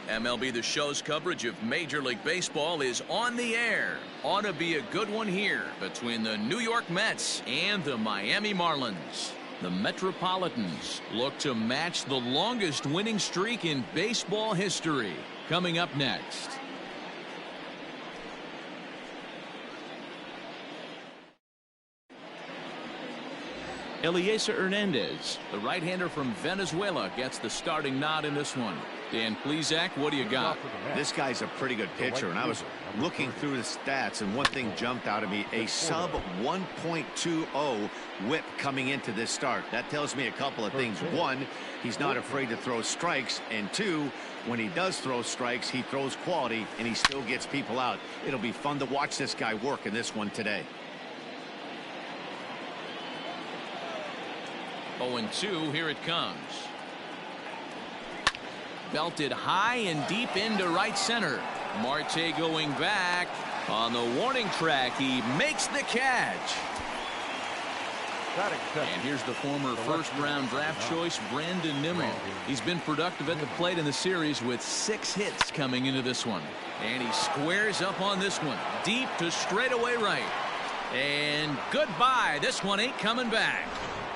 MLB The Show's coverage of Major League Baseball is on the air. Ought to be a good one here between the New York Mets and the Miami Marlins. The Metropolitans look to match the longest winning streak in baseball history. Coming up next. Eliezer Hernandez, the right-hander from Venezuela, gets the starting nod in this one. Dan Plesac, what do you got? This guy's a pretty good pitcher, and I was looking through the stats, and one thing jumped out at me, a sub 1.20 whip coming into this start. That tells me a couple of things. One, he's not afraid to throw strikes, and two, when he does throw strikes, he throws quality, and he still gets people out. It'll be fun to watch this guy work in this one today. 0-2, here it comes. Belted high and deep into right center. Marte going back on the warning track. He makes the catch. And here's the former first-round draft choice, Brandon Nimmo. He's been productive at the plate in the series with 6 hits coming into this one. And he squares up on this one. Deep to straightaway right. And goodbye. This one ain't coming back.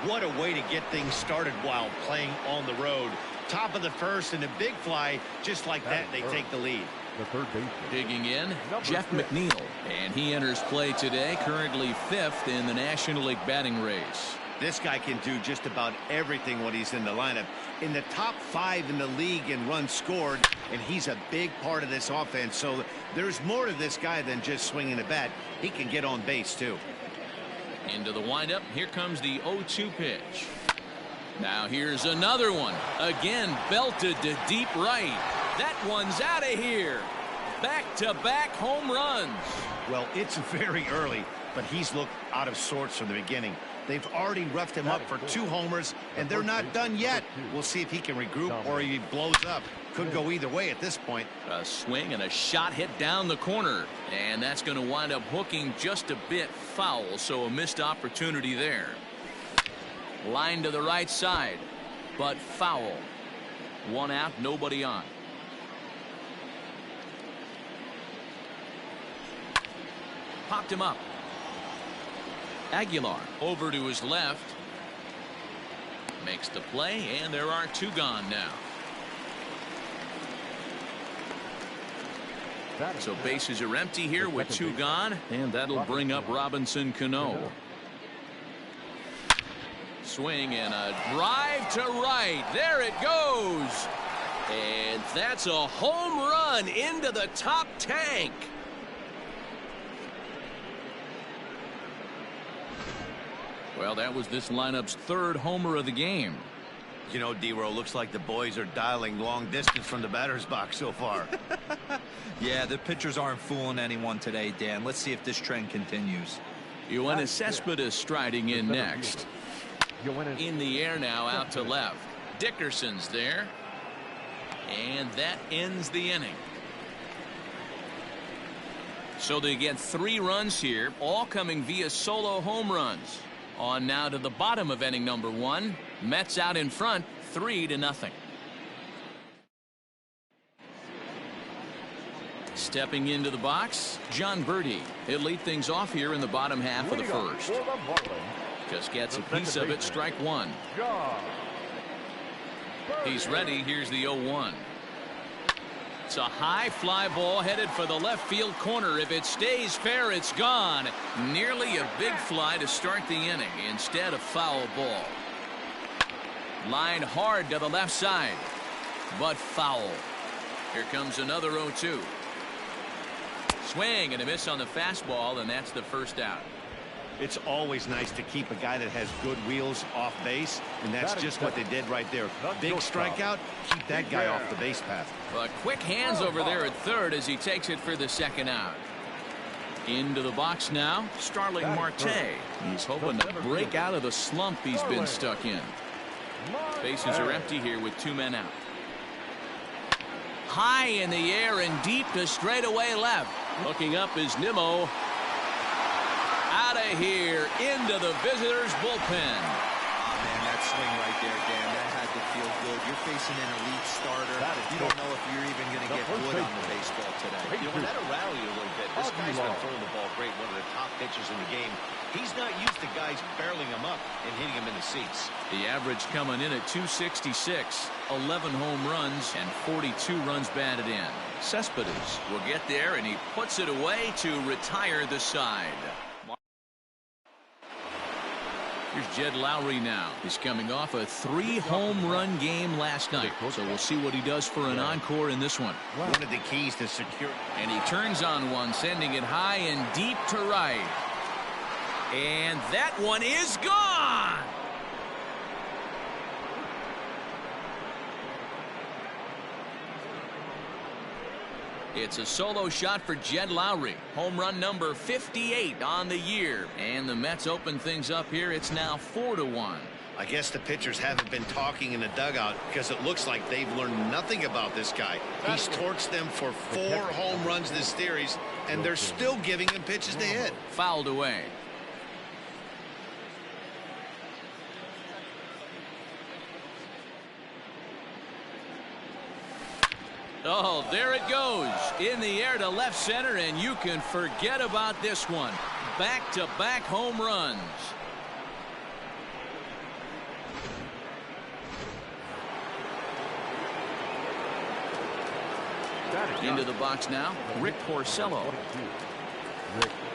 What a way to get things started while playing on the road. Top of the first and a big fly. Just like that, they take the lead. Digging in, Jeff McNeil. And he enters play today, currently 5th in the National League batting race. This guy can do just about everything when he's in the lineup. In the top 5 in the league in runs scored, and he's a big part of this offense. So there's more to this guy than just swinging the bat. He can get on base, too. Into the windup. Here comes the 0-2 pitch. Now here's another one. Again belted to deep right. That one's out of here. Back-to-back home runs. Well, it's very early, but he's looked out of sorts from the beginning. They've already roughed him up for 2 homers, and they're not done yet. We'll see if he can regroup or he blows up. Could go either way at this point. A swing and a shot hit down the corner, and that's going to wind up hooking just a bit foul, so a missed opportunity there. Line to the right side, but foul. 1 out, nobody on. Popped him up. Aguilar over to his left. Makes the play, and there are 2 gone now. So bases are empty here with 2 gone, and that'll bring up Robinson Cano. Swing and a drive to right. There it goes. And that's a home run into the top tank. Well, that was this lineup's 3rd homer of the game. You know, D-Row, looks like the boys are dialing long distance from the batter's box so far. Yeah, the pitchers aren't fooling anyone today, Dan. Let's see if this trend continues. Yoenis Cespedes striding in next. In the air now, out to left. Dickerson's there. And that ends the inning. So they get 3 runs here, all coming via solo home runs. On now to the bottom of inning number 1. Mets out in front, 3-0. Stepping into the box, John Birdie. He'll lead things off here in the bottom half of the first. Just gets a piece of it, strike 1. He's ready. Here's the 0-1. It's a high fly ball headed for the left field corner. If it stays fair, it's gone. Nearly a big fly to start the inning. Instead, a foul ball. Line hard to the left side, but foul. Here comes another 0-2. Swing and a miss on the fastball, and that's the first out. It's always nice to keep a guy that has good wheels off base, and that's just what they did right there. Big strikeout, keep that guy off the base path. But quick hands over there at third as he takes it for the 2nd out. Into the box now, Starling Marte. He's hoping to break out of the slump he's been stuck in. Bases are empty here with 2 men out. High in the air and deep to straightaway left. Looking up is Nimmo. Out of here into the visitors' bullpen. Oh, man, that swing right there, Dan, that had to feel good. you're facing an elite starter. You don't know if you're even going to get wood on the baseball today. You know, when that'll rattle you a little bit. This guy's been throwing the ball great, one of the top pitchers in the game. He's not used to guys barreling him up and hitting him in the seats. The average coming in at 266, 11 home runs and 42 runs batted in. Cespedes will get there, and he puts it away to retire the side. Here's Jed Lowry now. He's coming off a 3-home run game last night, so we'll see what he does for an encore in this one. One of the keys to secure. And he turns on one, sending it high and deep to right. And that one is gone. It's a solo shot for Jed Lowry. Home run number 58 on the year. And the Mets open things up here. It's now 4-1. I guess the pitchers haven't been talking in the dugout because it looks like they've learned nothing about this guy. He's torched them for 4 home runs this series, and they're still giving him pitches to hit. Fouled away. Oh, there it goes in the air to left center, and you can forget about this one. Back-to-back home runs. Into the box now, Rick Porcello.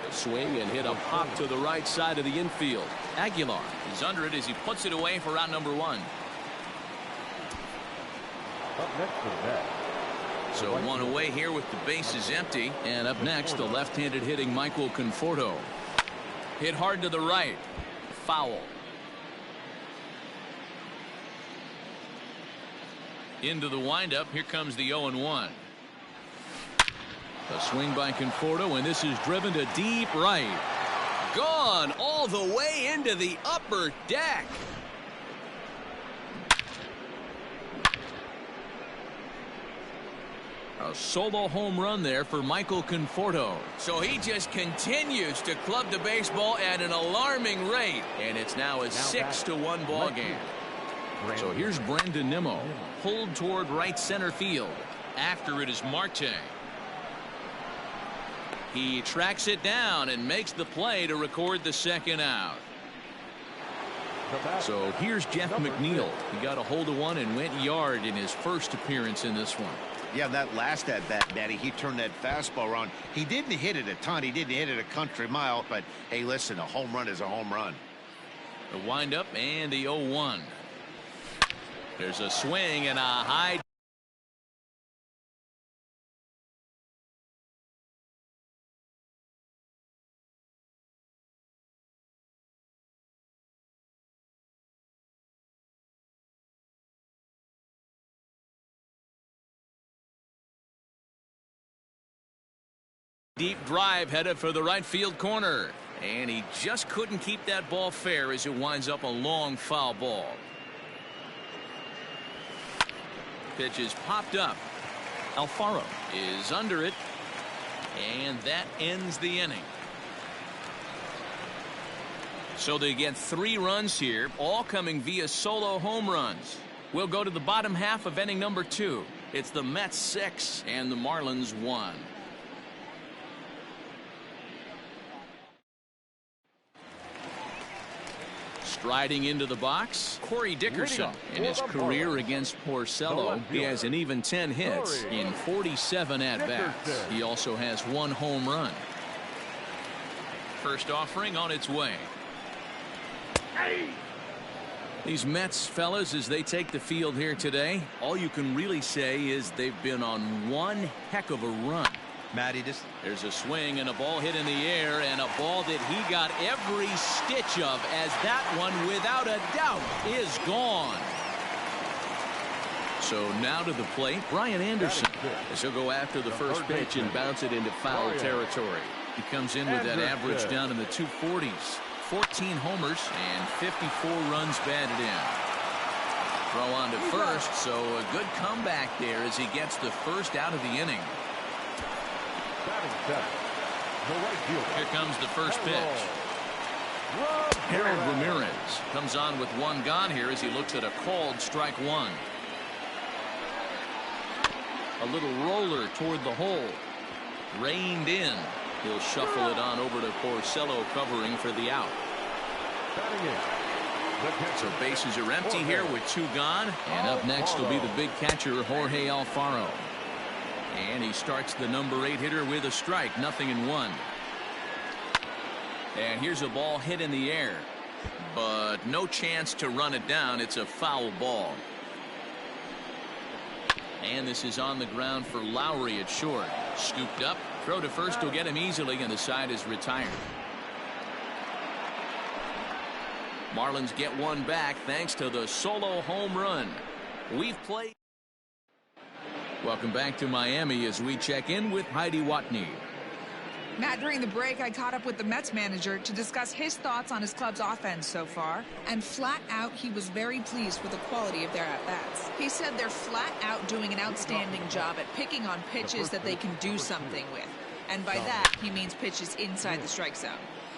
Swing and hit a pop to the right side of the infield. Aguilar is under it as he puts it away for out number 1. Up next for the Mets. So one away here with the bases empty. And up next, the left-handed hitting Michael Conforto. Hit hard to the right. Foul. Into the windup. Here comes the 0-1. A swing by Conforto, and this is driven to deep right. Gone all the way into the upper deck. A solo home run there for Michael Conforto. So he just continues to club the baseball at an alarming rate. And it's now a 6-1 ball game. So here's Brandon Nimmo, pulled toward right center field. After it is Marte. He tracks it down and makes the play to record the second out. So here's Jeff McNeil. He got a hold of one and went yard in his first appearance in this one. Yeah, that last at bat, Daddy, he turned that fastball around. He didn't hit it a ton. He didn't hit it a country mile. But, hey, listen, a home run is a home run. The windup and the 0-1. There's a swing and a high. Deep drive headed for the right field corner. And he just couldn't keep that ball fair as it winds up a long foul ball. Pitch is popped up. Alfaro is under it. And that ends the inning. So they get 3 runs here, all coming via solo home runs. We'll go to the bottom half of inning number 2. It's the Mets 6 and the Marlins 1. Striding into the box, Corey Dickerson. In his career against Porcello, he has an even 10 hits in 47 at-bats. He also has 1 home run. First offering on its way. These Mets fellas, as they take the field here today, all you can really say is they've been on one heck of a run. Matty, there's a swing and a ball hit in the air, and a ball that he got every stitch of, as that one, without a doubt, is gone. So now to the plate, Brian Anderson, as he'll go after the first pitch and bounce it into foul territory. He comes in with that average down in the 240s. 14 homers and 54 runs batted in. Throw on to first, so a good comeback there as he gets the first out of the inning. Here comes the first pitch. Harold Ramirez comes on with 1 gone here as he looks at a called strike 1. A little roller toward the hole. Reined in. He'll shuffle it on over to Porcello covering for the out. So bases are empty here with 2 gone. And up next will be the big catcher, Jorge Alfaro. And he starts the number 8 hitter with a strike. 0-1. And here's a ball hit in the air. But no chance to run it down. It's a foul ball. And this is on the ground for Lowry at short. Scooped up. Throw to first will get him easily, and the side is retired. Marlins get one back thanks to the solo home run. We've played. Welcome back to Miami as we check in with Heidi Watney. Matt, during the break, I caught up with the Mets manager to discuss his thoughts on his club's offense so far. And flat out, he was very pleased with the quality of their at-bats. He said they're flat out doing an outstanding job at picking on pitches that they can do something with. And by that, he means pitches inside the strike zone.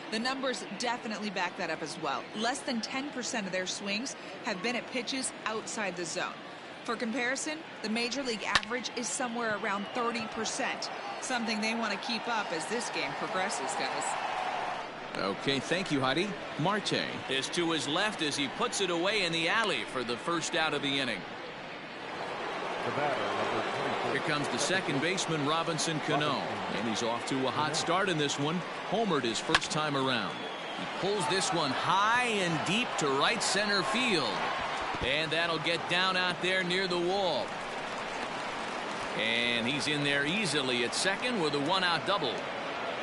The numbers definitely back that up as well. Less than 10% of their swings have been at pitches outside the zone. For comparison, the Major League average is somewhere around 30%. Something they want to keep up as this game progresses, guys. Okay, thank you, Heidi. Marte is to his left as he puts it away in the alley for the first out of the inning. Here comes the second baseman, Robinson Cano. And he's off to a hot start in this one. Homered his first time around. He pulls this one high and deep to right center field. And that'll get down out there near the wall. And he's in there easily at second with a 1-out double.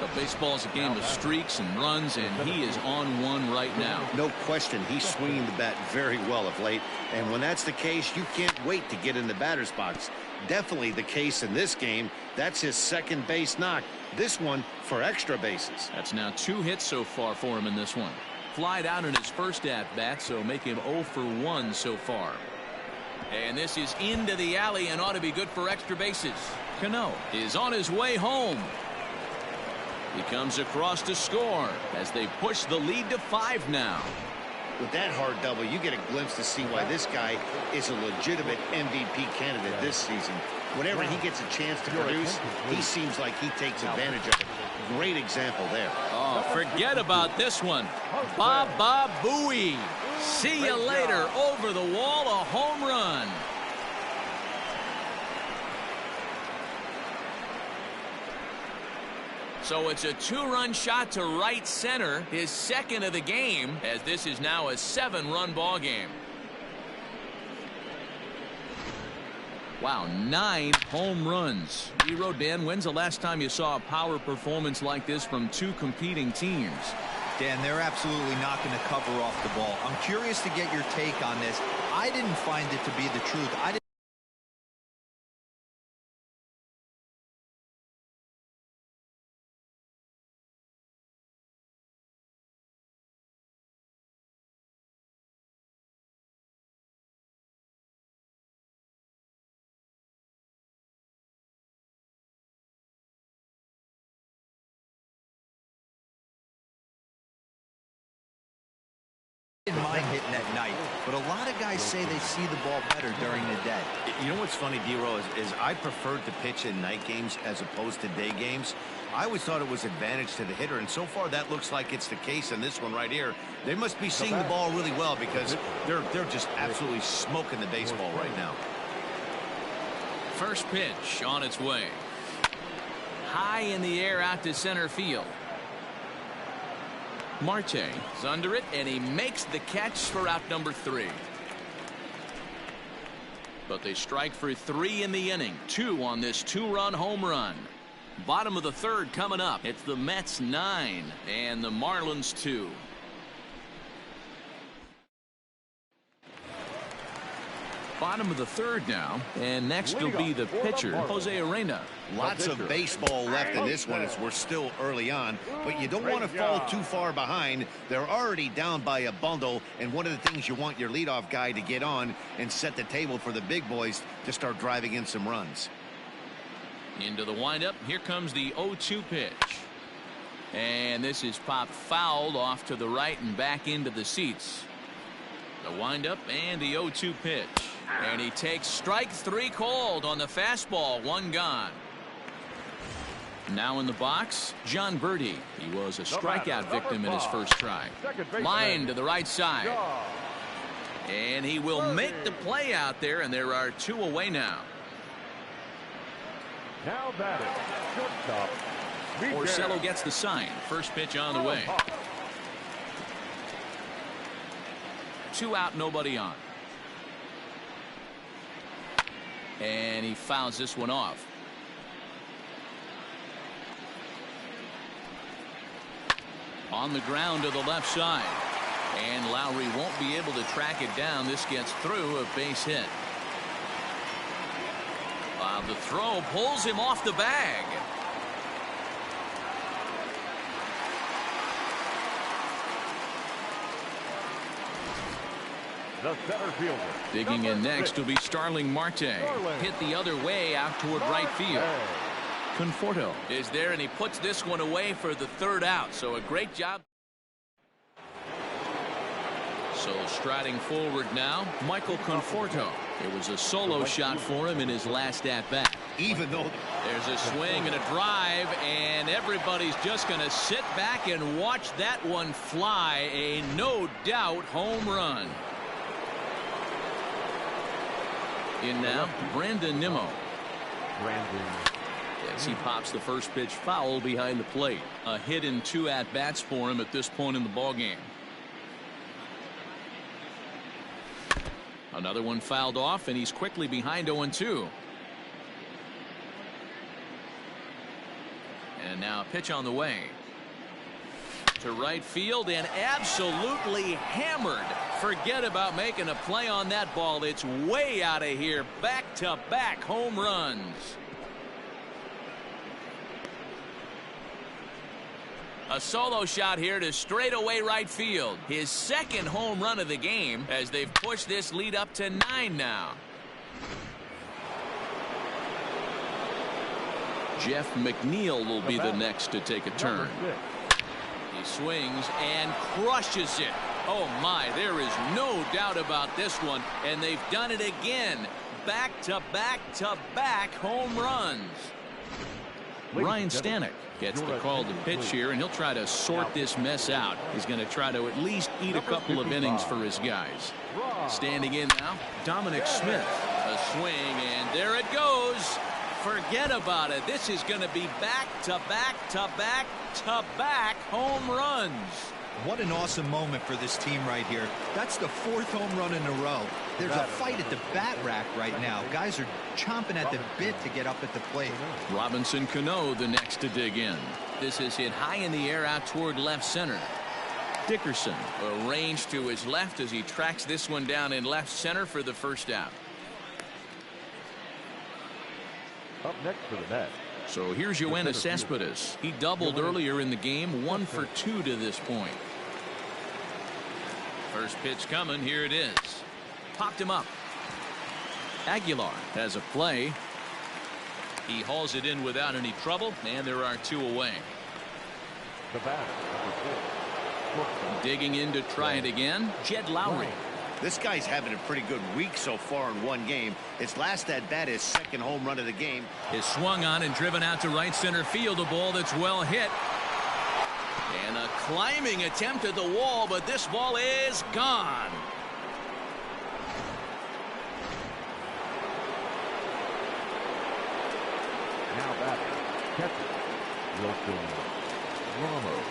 But baseball's a game of streaks and runs, and he is on one right now. No question, he's swinging the bat very well of late. And when that's the case, you can't wait to get in the batter's box. Definitely the case in this game. That's his second base knock. This one for extra bases. That's now 2 hits so far for him in this one. Flied out in his first at-bat, so make him 0 for 1 so far. And this is into the alley and ought to be good for extra bases. Cano is on his way home. He comes across to score as they push the lead to 5 now. With that hard double, you get a glimpse to see why this guy is a legitimate MVP candidate this season. Whenever he gets a chance to produce, he seems like he takes advantage of it. Great example there. Oh, forget about this one. Baba Booey. See you later. Over the wall, a home run. So it's a 2-run shot to right center, his second of the game, as this is now a 7-run ball game. Wow, 9 home runs. Dan, when's the last time you saw a power performance like this from 2 competing teams? Dan, they're absolutely not going to cover off the ball. I'm curious to get your take on this. I didn't find it to be the truth. Didn't mind hitting at night, but a lot of guys say they see the ball better during the day. You know what's funny, D-Row, is I preferred to pitch in night games as opposed to day games. I always thought it was advantage to the hitter, and so far that looks like it's the case in this one right here. They must be seeing the ball really well because they're just absolutely smoking the baseball right now. First pitch on its way. High in the air out to center field. Marte is under it, and he makes the catch for out number 3. But they strike for 3 in the inning. 2 on this 2-run home run. Bottom of the 3rd coming up. It's the Mets 9 and the Marlins 2. Bottom of the 3rd now, and next will be the pitcher, Jose Arena. Lots of baseball left in this one as we're still early on, but you don't want to fall too far behind. They're already down by a bundle, and one of the things you want your leadoff guy to get on and set the table for the big boys to start driving in some runs. Into the windup. Here comes the 0-2 pitch. And this is popped fouled off to the right and back into the seats. The windup and the 0-2 pitch. And he takes strike 3 called on the fastball. 1 gone. Now in the box, John Birdie. He was a strikeout victim in his first try. Line to the right side. And he will make the play out there, and there are 2 away now. Now batting, shortstop. Porcello gets the sign. First pitch on the way. 2 out, nobody on. And he fouls this one off. On the ground to the left side. And Lowry won't be able to track it down. This gets through, a base hit. The throw pulls him off the bag. The center fielder. Digging in next will be Starling Marte. Hit the other way out toward right field. Conforto is there, and he puts this one away for the 3rd out. So a great job. So striding forward now, Michael Conforto. It was a solo shot for him in his last at-bat. Even though there's a swing and a drive, and everybody's just going to sit back and watch that one fly. A no-doubt home run. In now, Brandon Nimmo. As he pops the first pitch foul behind the plate. A hit in 2 at-bats for him at this point in the ballgame. Another one fouled off, and he's quickly behind 0-2. And now a pitch on the way. To right field and absolutely hammered. Forget about making a play on that ball. It's way out of here. Back-to-back home runs. A solo shot here to straightaway right field. His 2nd home run of the game as they've pushed this lead up to 9 now. Jeff McNeil will be the next to take a turn. He swings and crushes it. Oh my, there is no doubt about this one. And they've done it again. Back-to-back-to-back home runs. Ryan Stanek gets the call to pitch here, and he'll try to sort this mess out. He's going to try to at least eat a couple of innings for his guys. Standing in now, Dominic Smith. A swing, and there it goes. Forget about it. This is going to be back-to-back-to-back-to-back home runs. What an awesome moment for this team right here. That's the 4th home run in a row. There's a fight at the bat rack right now. Guys are chomping at the bit to get up at the plate. Robinson Cano the next to dig in. This is hit high in the air out toward left center. Dickerson arranged to his left as he tracks this one down in left center for the 1st out. Up next to the net. So here's Yoenis Cespedes. He doubled earlier in the game, 1 for 2 to this point. First pitch coming. Here it is. Popped him up. Aguilar has a play. He hauls it in without any trouble, and there are 2 away. The batter, number 4. Digging in to try it again, Jed Lowry. this guy's having a pretty good week so far in one game. His last at bat, his 2nd home run of the game. Is swung on and driven out to right center field. A ball that's well hit. And a climbing attempt at the wall, but this ball is gone. Now back, catcher, Wilson Ramos.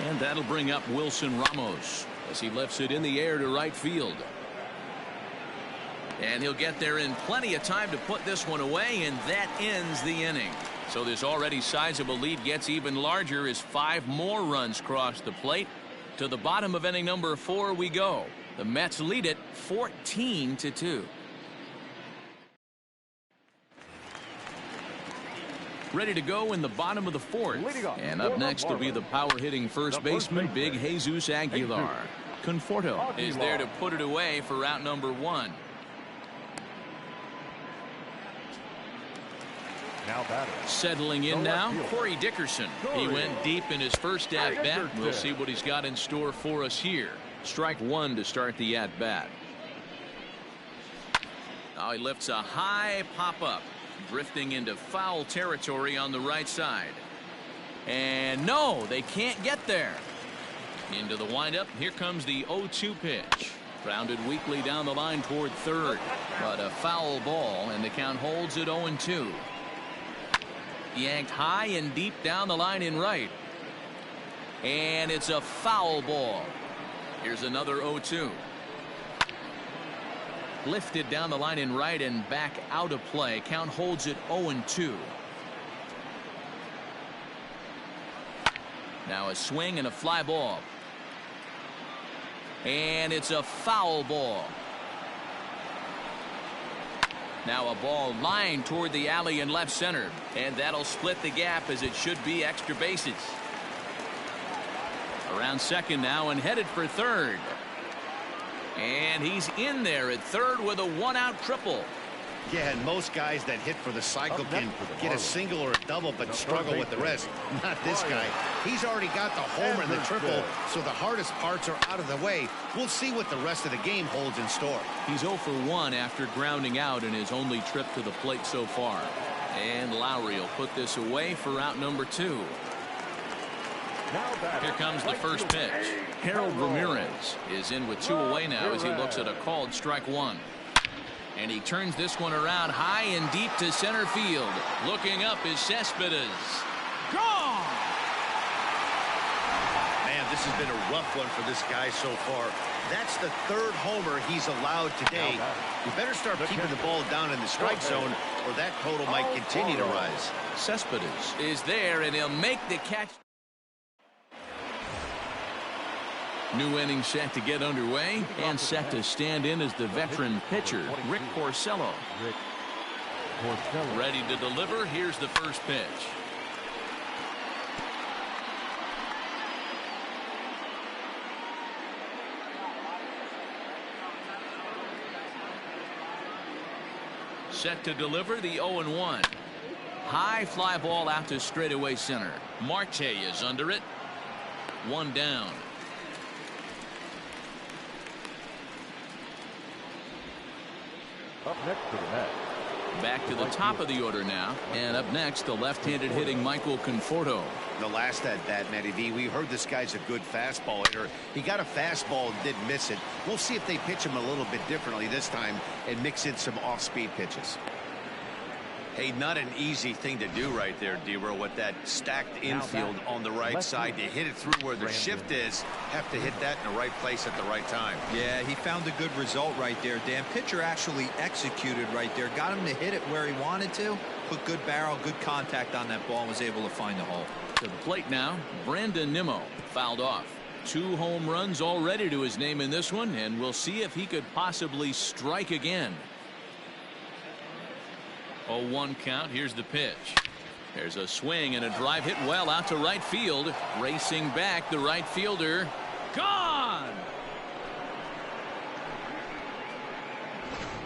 And that'll bring up Wilson Ramos as he lifts it in the air to right field. And he'll get there in plenty of time to put this one away, and that ends the inning. So this already sizable lead gets even larger as 5 more runs cross the plate. To the bottom of inning number 4 we go. The Mets lead it 14-2. Ready to go in the bottom of the 4th. And up next will be the power-hitting first baseman, Big Jesus Aguilar. Conforto is there to put it away for out number 1. Now batter. Settling in now, Corey Dickerson. He went deep in his first at-bat. We'll see what he's got in store for us here. Strike 1 to start the at-bat. Oh, he lifts a high pop-up, drifting into foul territory on the right side. And no, they can't get there. Into the windup. Here comes the 0-2 pitch. Grounded weakly down the line toward third. But a foul ball, and the count holds at 0-2. Yanked high and deep down the line in right. And it's a foul ball. Here's another 0-2. Lifted down the line in right and back out of play. Count holds at 0-2. Now a swing and a fly ball. And it's a foul ball. Now a ball lined toward the alley in left center. And that'll split the gap as it should be extra bases. Around second now and headed for third. And he's in there at third with a one-out triple. Yeah, and most guys that hit for the cycle can get a single or a double but struggle with the rest. Not this guy. He's already got the homer and the triple, so the hardest parts are out of the way. We'll see what the rest of the game holds in store. He's 0 for 1 after grounding out in his only trip to the plate so far. And Lowry will put this away for out number 2. Here comes the first pitch. Harold Ramirez is in with 2 away now as he looks at a called strike 1. And he turns this one around high and deep to center field. Looking up is Cespedes. Gone! Man, this has been a rough one for this guy so far. That's the 3rd homer he's allowed today. You better start keeping the ball down in the strike zone, or that total might continue to rise. Cespedes is there, and he'll make the catch. New inning set to get underway and set to stand in as the veteran pitcher, Rick Porcello. Ready to deliver. Here's the first pitch. Set to deliver the 0-1. High fly ball out to straightaway center. Marte is under it. 1 down. Up next to the net. Back to the top of the order now. And up next, the left-handed hitting Michael Conforto. The last at bat, Matty V, we heard this guy's a good fastball hitter. He got a fastball and didn't miss it. We'll see if they pitch him a little bit differently this time and mix in some off-speed pitches. Hey, not an easy thing to do right there, D-Row, with that stacked infield on the right side. To hit it through where the shift is, have to hit that in the right place at the right time. Yeah, he found a good result right there, Dan. Pitcher actually executed right there. Got him to hit it where he wanted to. Put good barrel, good contact on that ball, and was able to find the hole. To the plate now, Brandon Nimmo fouled off. 2 home runs already to his name in this one, and we'll see if he could possibly strike again. 0-1 count. Here's the pitch. There's a swing and a drive hit well out to right field. Racing back, the right fielder. Gone!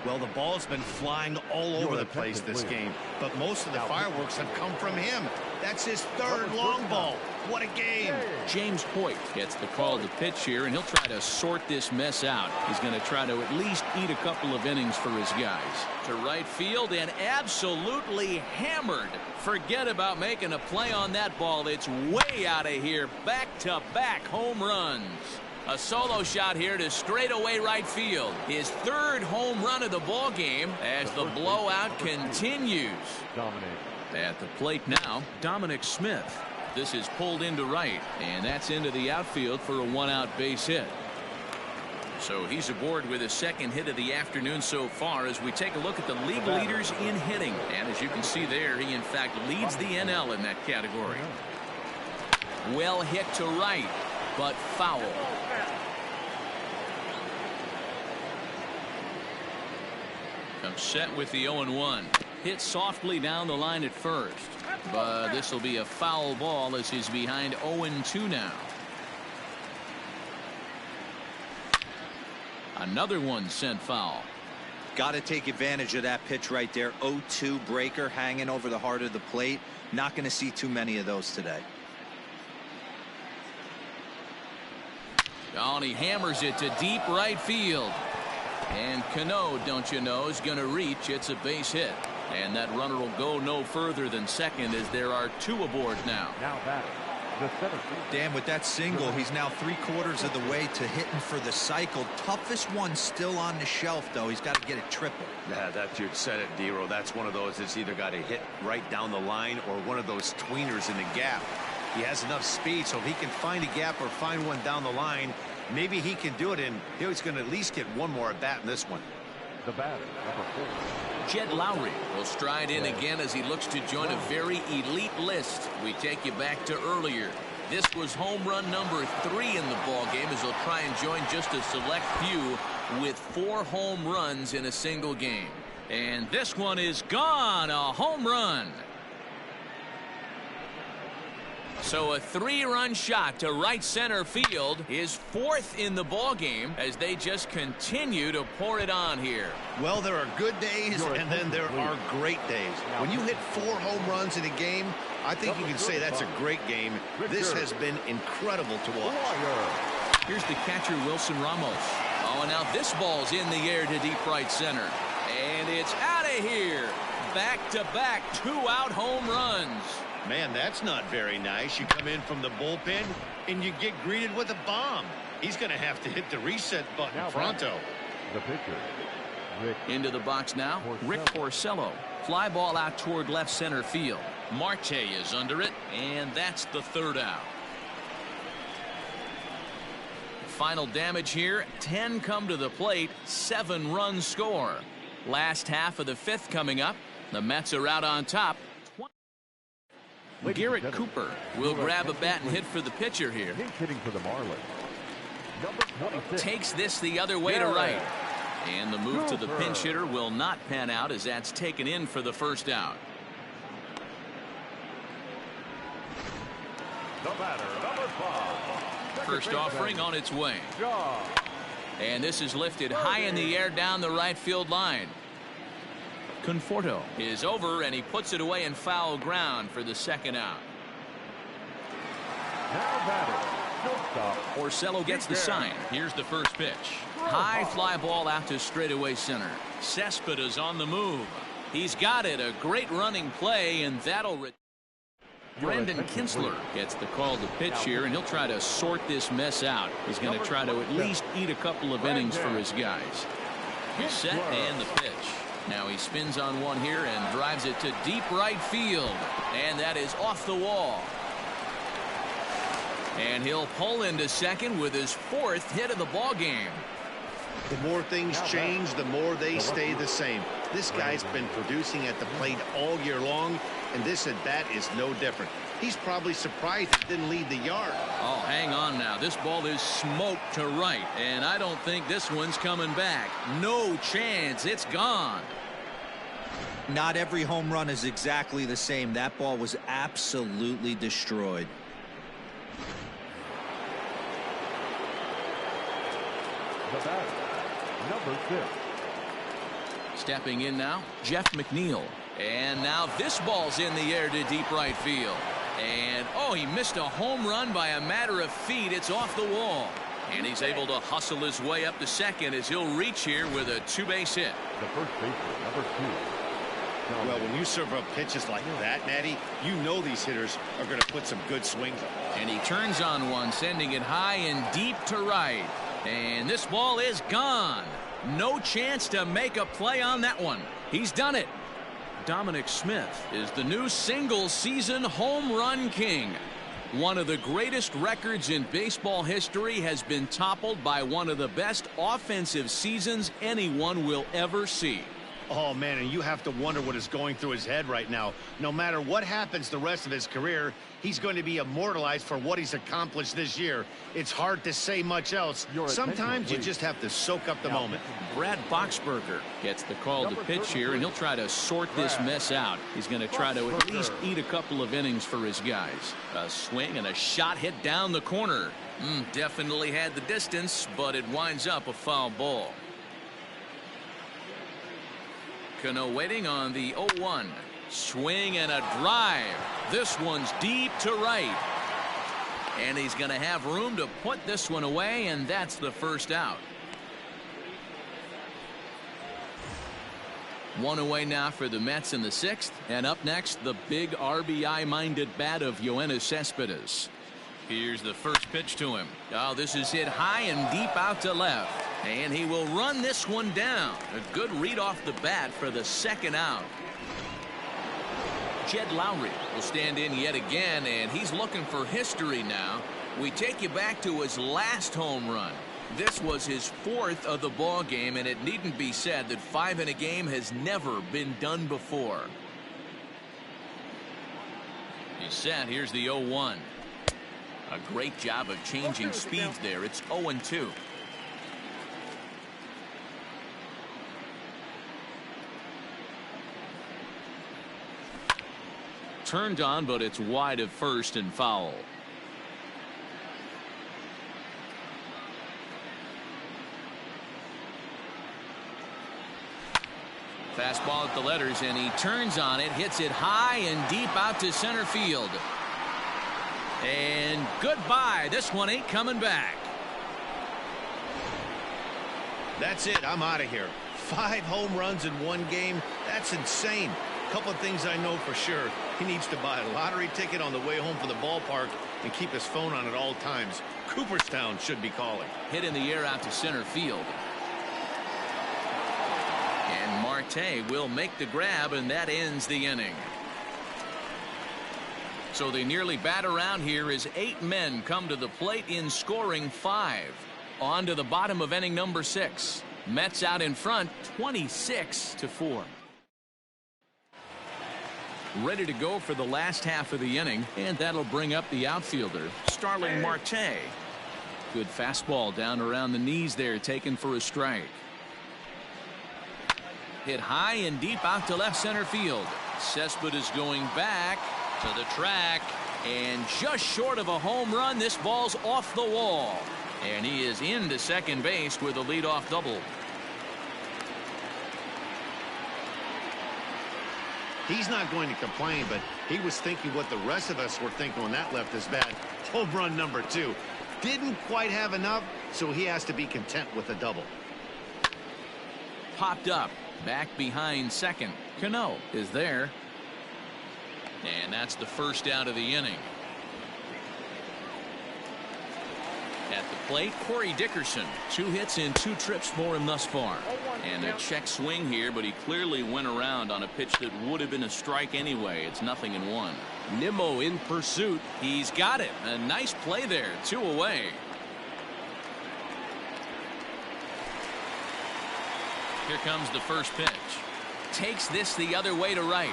Well, the ball's been flying all over the place this game, but most of the fireworks have come from him. That's his 3rd long ball. What a game. James Hoyt gets the call to pitch here, and he'll try to sort this mess out. He's going to try to at least eat a couple of innings for his guys. To right field and absolutely hammered. Forget about making a play on that ball. It's way out of here. Back-to-back home runs. A solo shot here to straightaway right field. His 3rd home run of the ball game as the blowout continues. At the plate now, Dominic Smith. This is pulled into right, and that's into the outfield for a 1-out base hit. So he's aboard with his 2nd hit of the afternoon so far as we take a look at the league leaders in hitting. And as you can see there, he in fact leads the NL in that category. Well hit to right, but foul. Comes set with the 0-1. Hit softly down the line at first. But this will be a foul ball as he's behind 0-2 now. Another one sent foul. Got to take advantage of that pitch right there. 0-2 breaker hanging over the heart of the plate. Not going to see too many of those today. Oh, and he hammers it to deep right field. And Cano, don't you know, is going to reach. It's a base hit. And that runner will go no further than second as there are 2 aboard now. Now batting, the center field. Dan, with that single, he's now 3/4 of the way to hitting for the cycle. Toughest one still on the shelf, though. He's got to get it triple. Yeah, that you said it, Dero. That's one of those that's either got to hit right down the line or one of those tweeners in the gap. He has enough speed, so if he can find a gap or find one down the line, maybe he can do it, and he's going to at least get one more at bat in this one. The batter, number 4. Jed Lowry will stride in again as he looks to join a very elite list. We take you back to earlier. This was home run number 3 in the ball game as he'll try and join just a select few with 4 home runs in a single game. And this one is gone, a home run. So a 3-run shot to right center field, his 4th in the ball game as they just continue to pour it on here. Well, there are good days and then there are great days. When you hit 4 home runs in a game, I think you can say that's a great game. This has been incredible to watch. Here's the catcher, Wilson Ramos. Oh, and now this ball's in the air to deep right center. And it's out of here. Back-to-back 2-out home runs. Man, that's not very nice. You come in from the bullpen and you get greeted with a bomb. He's going to have to hit the reset button pronto. The pitcher, Rick. Into the box now, Rick Porcello. Fly ball out toward left center field. Marte is under it, and that's the 3rd out. Final damage here, 10 come to the plate, 7 runs score. Last half of the 5th coming up. The Mets are out on top. Garrett Cooper will grab a bat and hit for the pitcher here. He's hitting for the Marlins. Number 26. Takes this the other way to right. And the move to the pinch hitter will not pan out as that's taken in for the 1st out. The batter, number 5. First offering on its way. And this is lifted high in the air down the right field line. Conforto is over, and he puts it away in foul ground for the 2nd out. Now batting, shortstop. Porcello gets the sign. Here's the first pitch. High fly ball out to straightaway center. Cespedes on the move. He's got it. A great running play, and that'll... Brendan Kinsler gets the call to pitch here, and he'll try to sort this mess out. He's going to try to at least eat a couple of innings for his guys. He's set, and the pitch. Now he spins on one here and drives it to deep right field. And that is off the wall. And he'll pull into second with his 4th hit of the ball game. The more things change, the more they stay the same. This guy's been producing at the plate all year long, and this at bat is no different. He's probably surprised it didn't leave the yard. Oh, hang on now. This ball is smoked to right, and I don't think this one's coming back. No chance. It's gone. Not every home run is exactly the same. That ball was absolutely destroyed. The batter, number 6. Stepping in now, Jeff McNeil. And now this ball's in the air to deep right field. And, oh, he missed a home run by a matter of feet. It's off the wall. And he's able to hustle his way up to second as he'll reach here with a 2-base hit. The first baseman, number 2. Well, when you serve up pitches like that, Natty, you know these hitters are going to put some good swings on. And he turns on one, sending it high and deep to right. And this ball is gone. No chance to make a play on that one. He's done it. Dominic Smith is the new single-season home run king. One of the greatest records in baseball history has been toppled by one of the best offensive seasons anyone will ever see. Oh, man, and you have to wonder what is going through his head right now. No matter what happens the rest of his career, he's going to be immortalized for what he's accomplished this year. It's hard to say much else. Sometimes you just have to soak up the moment. Brad Boxberger gets the call to pitch here, and he'll try to sort this mess out. He's going to try to at least eat a couple of innings for his guys. A swing and a shot hit down the corner. Definitely had the distance, but it winds up a foul ball. Cano waiting on the 0-1. Swing and a drive. This one's deep to right. And he's going to have room to put this one away, and that's the first out. One away now for the Mets in the 6th. And up next, the big RBI-minded bat of Yoenis Cespedes. Here's the first pitch to him. Oh, this is hit high and deep out to left. And he will run this one down. A good read off the bat for the 2nd out. Jed Lowry will stand in yet again, and he's looking for history now. We take you back to his last home run. This was his 4th of the ball game, and it needn't be said that 5 in a game has never been done before. He's set. Here's the 0-1. A great job of changing speeds there. It's 0-2. Turned on, but it's wide of first and foul. Fastball at the letters, and he turns on it, hits it high and deep out to center field. And goodbye. This one ain't coming back. That's it. I'm out of here. 5 home runs in one game. That's insane. A couple of things I know for sure. He needs to buy a lottery ticket on the way home from the ballpark and keep his phone on at all times. Cooperstown should be calling. Hit in the air out to center field. And Marte will make the grab, and that ends the inning. So they nearly bat around here as 8 men come to the plate in scoring 5. On to the bottom of inning number 6. Mets out in front 26-4. Ready to go for the last half of the inning, and that'll bring up the outfielder, Starling Marte. Good fastball down around the knees there, taken for a strike. Hit high and deep out to left center field. Cespedes going back to the track, and just short of a home run. This ball's off the wall, and he is into second base with a leadoff double. He's not going to complain, but he was thinking what the rest of us were thinking when that left his bat. Home run number 2. Didn't quite have enough, so he has to be content with a double. Popped up. Back behind second. Cano is there. And that's the first out of the inning. At the plate, Corey Dickerson. 2 hits and 2 trips for him thus far. And a check swing here, but he clearly went around on a pitch that would have been a strike anyway. It's 0-1. Nimmo in pursuit. He's got it. A nice play there. 2 away. Here comes the first pitch. Takes this the other way to right.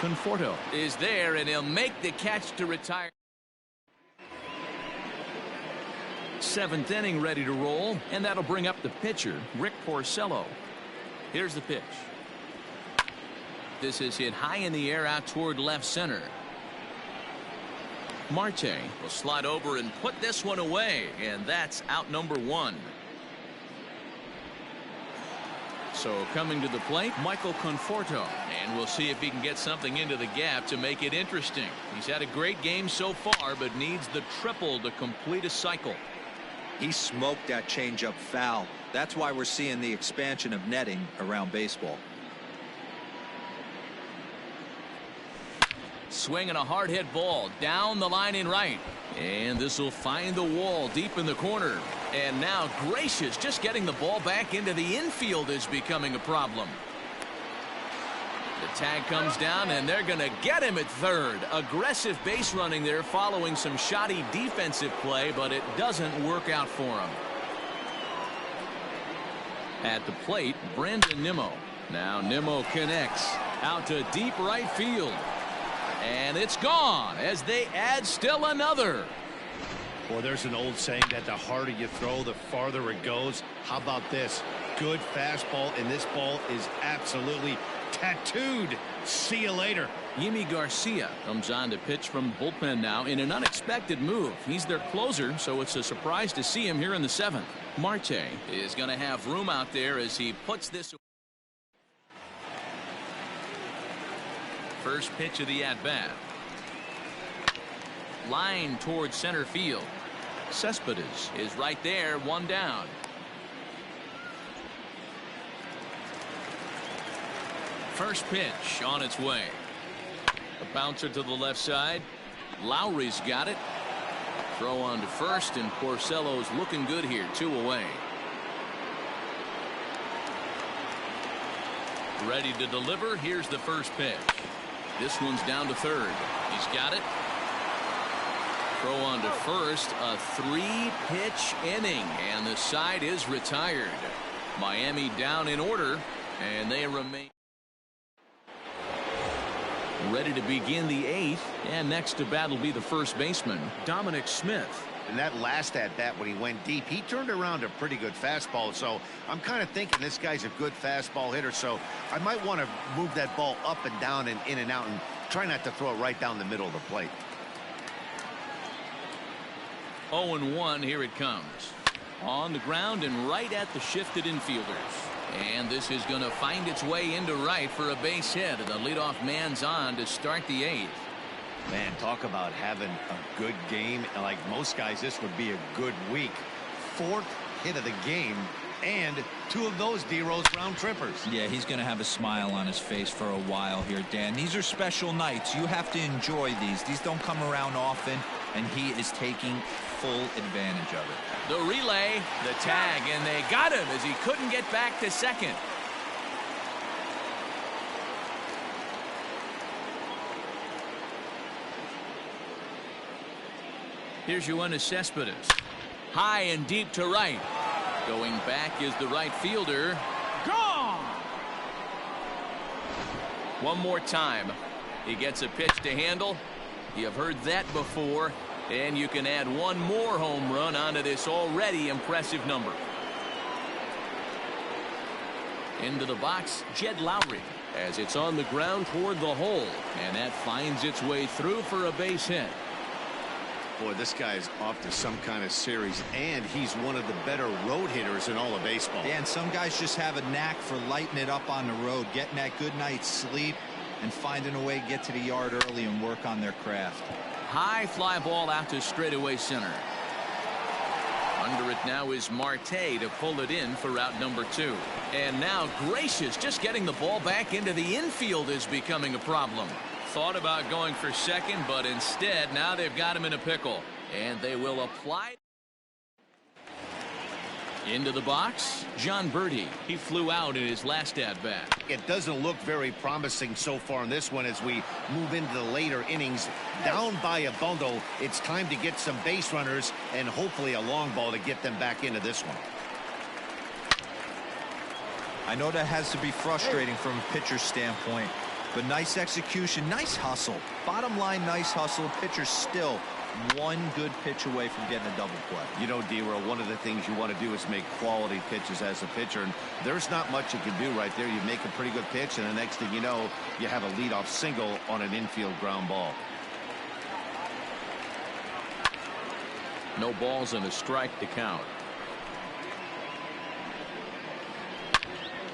Conforto is there, and he'll make the catch to retire. 7th inning ready to roll, and that'll bring up the pitcher, Rick Porcello. Here's the pitch. This is hit high in the air out toward left center. Marte will slide over and put this one away, and that's out number 1. So coming to the plate, Michael Conforto, and we'll see if he can get something into the gap to make it interesting. He's had a great game so far, but needs the triple to complete a cycle. He smoked that changeup foul. That's why we're seeing the expansion of netting around baseball. Swinging a hard hit ball down the line in right, and this will find the wall deep in the corner. And now Gracious, just getting the ball back into the infield is becoming a problem. The tag comes down, and they're going to get him at third. Aggressive base running there following some shoddy defensive play, but it doesn't work out for him. At the plate, Brandon Nimmo. Now Nimmo connects out to deep right field. And it's gone as they add still another. Well, there's an old saying that the harder you throw, the farther it goes. How about this? Good fastball, and this ball is absolutely tattooed. See you later. Yimi Garcia comes on to pitch from the bullpen now in an unexpected move. He's their closer, so it's a surprise to see him here in the 7th. Marte is going to have room out there as he puts this. First pitch of the at-bat. Line towards center field. Cespedes is right there, 1 down. First pitch on its way. A bouncer to the left side. Lowry's got it. Throw on to first, and Porcello's looking good here. 2 away. Ready to deliver. Here's the first pitch. This one's down to third. He's got it. Throw on to first. A 3-pitch inning, and the side is retired. Miami down in order, and they remain ready to begin the 8th. And next to bat will be the first baseman, Dominic Smith. And that last at bat when he went deep, he turned around a pretty good fastball. So I'm kind of thinking this guy's a good fastball hitter. So I might want to move that ball up and down and in and out and try not to throw it right down the middle of the plate. 0-1. Here it comes. On the ground and right at the shifted infielders. And this is going to find its way into right for a base hit. And the leadoff man's on to start the 8th. Man, talk about having a good game. Like most guys, this would be a good week. 4th hit of the game, and 2 of those D-Rose round trippers. Yeah, he's going to have a smile on his face for a while here, Dan. These are special nights. You have to enjoy these. These don't come around often, and he is taking full advantage of it. The relay, the tag, and they got him as he couldn't get back to second. Here's Yoenis Cespedes. High and deep to right. Going back is the right fielder. Gone! One more time. He gets a pitch to handle. You've heard that before. And you can add one more home run onto this already impressive number. Into the box, Jed Lowry, as it's on the ground toward the hole. And that finds its way through for a base hit. Boy, this guy's off to some kind of series, and he's one of the better road hitters in all of baseball. Yeah, and some guys just have a knack for lighting it up on the road, getting that good night's sleep, and finding a way to get to the yard early and work on their craft. High fly ball out to straightaway center. Under it now is Marte to pull it in for route number 2. And now Gracious, just getting the ball back into the infield is becoming a problem. Thought about going for second, but instead now they've got him in a pickle, and they will apply. Into the box, John Birdie. He flew out in his last at bat. It doesn't look very promising so far in this one as we move into the later innings. Down by a bundle, it's time to get some base runners and hopefully a long ball to get them back into this one. I know that has to be frustrating from a pitcher's standpoint, but nice execution, nice hustle. Bottom line, nice hustle. Pitcher's still one good pitch away from getting a double play. You know, D-Row, one of the things you want to do is make quality pitches as a pitcher, and there's not much you can do right there. You make a pretty good pitch, and the next thing you know, you have a leadoff single on an infield ground ball. No balls and a strike to count.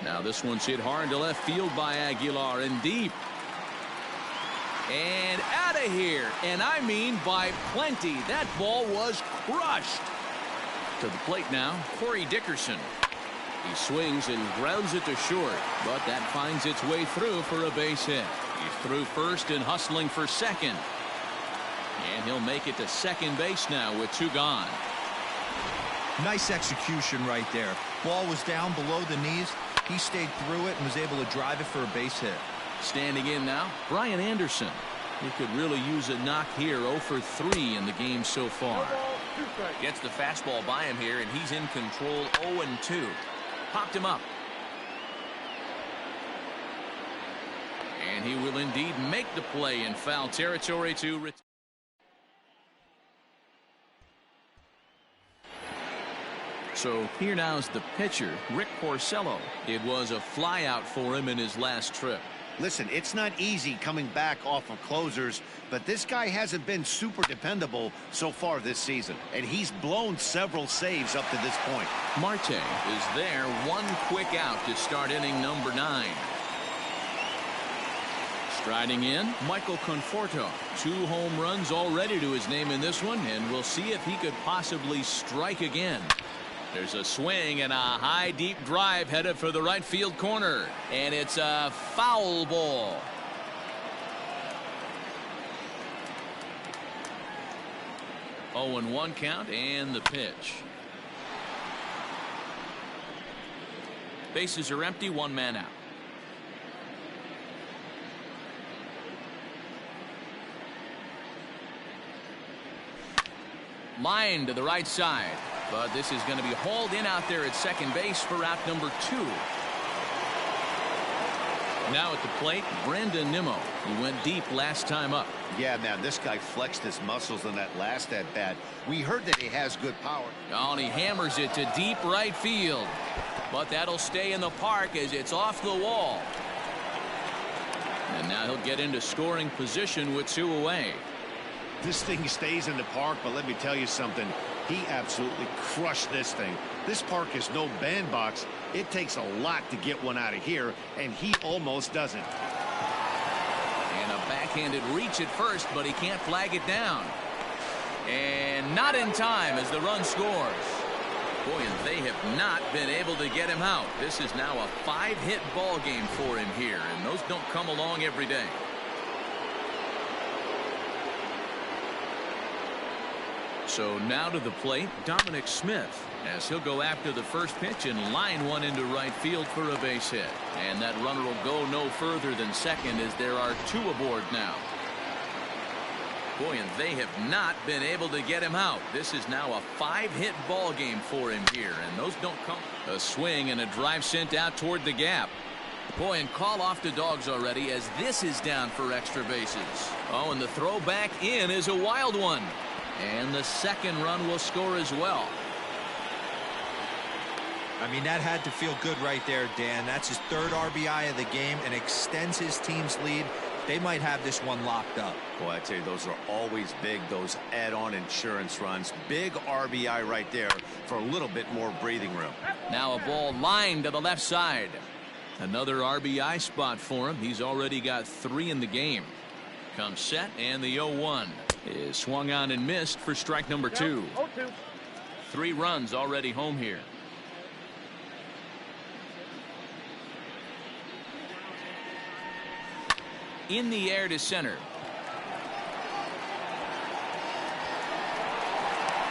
Now this one's hit hard to left field by Aguilar and deep. And out of here. And I mean by plenty. That ball was crushed. To the plate now, Corey Dickerson. He swings and grounds it to short, but that finds its way through for a base hit. He's through first and hustling for second. And he'll make it to second base now with 2 gone. Nice execution right there. Ball was down below the knees. He stayed through it and was able to drive it for a base hit. Standing in now, Brian Anderson. He could really use a knock here. 0 for 3 in the game so far. Gets the fastball by him here, and he's in control. 0-2. Popped him up. And he will indeed make the play in foul territory to retire. So here now is the pitcher, Rick Porcello. It was a flyout for him in his last trip. Listen, it's not easy coming back off of closers, but this guy hasn't been super dependable so far this season, and he's blown several saves up to this point. Marte is there, 1 quick out to start inning number 9. Striding in, Michael Conforto. 2 home runs already to his name in this one, and we'll see if he could possibly strike again. There's a swing and a high deep drive headed for the right field corner, and it's a foul ball. Oh, and 1 count, and the pitch. Bases are empty, 1 man out. Line to the right side, but this is going to be hauled in out there at second base for out number 2. Now at the plate, Brandon Nimmo. He went deep last time up. Yeah, man, this guy flexed his muscles in that last at bat. We heard that he has good power. Oh, and he hammers it to deep right field, but that'll stay in the park as it's off the wall. And now he'll get into scoring position with 2 away. This thing stays in the park, but let me tell you something. He absolutely crushed this thing. This park is no bandbox. It takes a lot to get one out of here, and he almost doesn't. And a backhanded reach at first, but he can't flag it down. And not in time as the run scores. Boy, and they have not been able to get him out. This is now a 5-hit ball game for him here, and those don't come along every day. So now to the plate, Dominic Smith, as he'll go after the first pitch and line one into right field for a base hit. And that runner will go no further than second as there are 2 aboard now. Boy, and they have not been able to get him out. This is now a 5-hit ball game for him here, and those don't come. A swing and a drive sent out toward the gap. Boy, and call off the dogs already as this is down for extra bases. Oh, and the throw back in is a wild one. And the second run will score as well. I mean, that had to feel good right there, Dan. That's his 3rd RBI of the game and extends his team's lead. They might have this one locked up. Boy, I tell you, those are always big, those add-on insurance runs. Big RBI right there for a little bit more breathing room. Now a ball lined to the left side. Another RBI spot for him. He's already got 3 in the game. Comes set, and the 0-1 is swung on and missed for strike number 2. 3 runs already home here. In the air to center.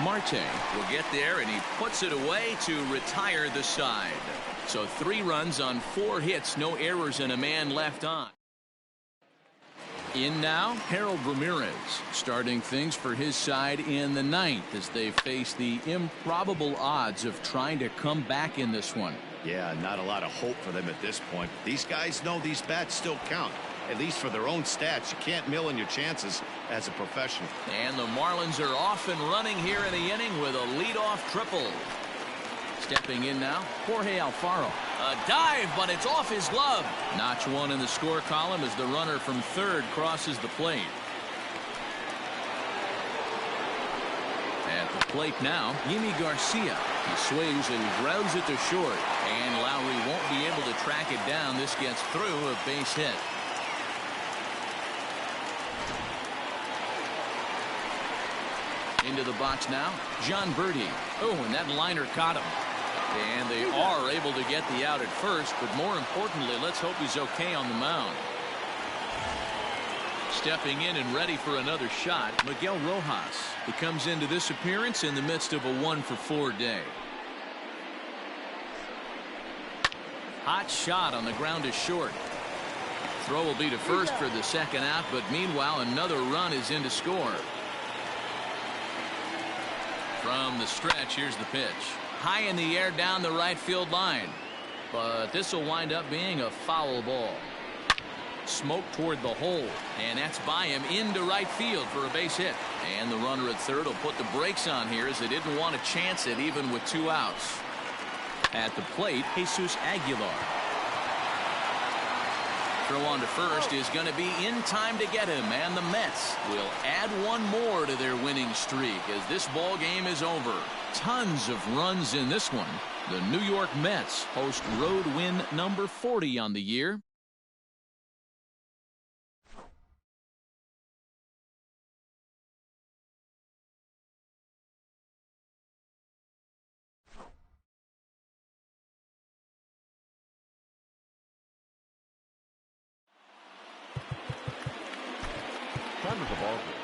Marte will get there, and he puts it away to retire the side. So 3 runs on 4 hits, no errors, and a man left on. In now, Harold Ramirez, starting things for his side in the 9th as they face the improbable odds of trying to come back in this one. Yeah, not a lot of hope for them at this point. These guys know these bats still count, at least for their own stats. You can't mill in your chances as a professional. And the Marlins are off and running here in the inning with a leadoff triple. Stepping in now, Jorge Alfaro. A dive, but it's off his glove. Notch 1 in the score column as the runner from 3rd crosses the plate. At the plate now, Yimi Garcia. He swings and grounds it to short. And Lowry won't be able to track it down. This gets through a base hit. Into the box now, John Birdie. Oh, and that liner caught him. And they are able to get the out at first, but more importantly, let's hope he's okay on the mound. Stepping in and ready for another shot, Miguel Rojas. He comes into this appearance in the midst of a 1-for-4 day. Hot shot on the ground is short. Throw will be to first for the second out, but meanwhile another run is in to score. From the stretch, here's the pitch. High in the air down the right field line. But this will wind up being a foul ball. Smoke toward the hole. And that's by him into right field for a base hit. And the runner at 3rd will put the brakes on here as they didn't want to chance it even with 2 outs. At the plate, Jesus Aguilar. Throw on to first is going to be in time to get him, and the Mets will add 1 more to their winning streak as this ball game is over. Tons of runs in this one. The New York Mets host road win number 40 on the year. time of the ball game.